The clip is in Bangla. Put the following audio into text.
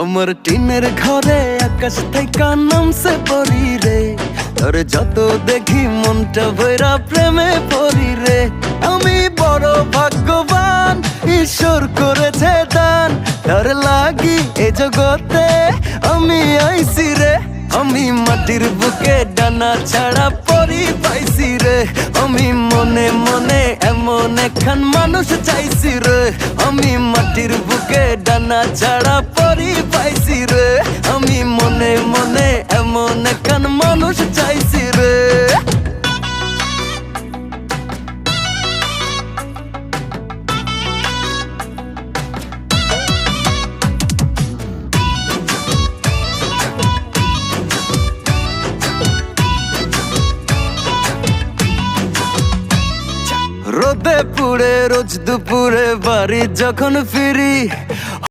আমার টিনের ঘরে আকাশ থেকে নামছে পরি রে, তোর যত দেখি মনটা ভৈরা প্রেমে পরি রে। আমি বড় ভাগ্যবান, ঈশ্বর করেছে দান, তার লাগি এ জগতে আমি আইছি রে। আমি মাটির বুকে ডানা ছাড়া পরি পাইছি রে, আমি মনে মনে এমন একখান মানুষ চাইছি রে। আমি মাটির বুকে ডানা ছাড়া পরি পাইছি রে, আমি মনে মনে এমন একখান মানুষ চাইছি রে। রোদে পুড়ে রোজ দুপুরে বাড়ি যখন ফিরি,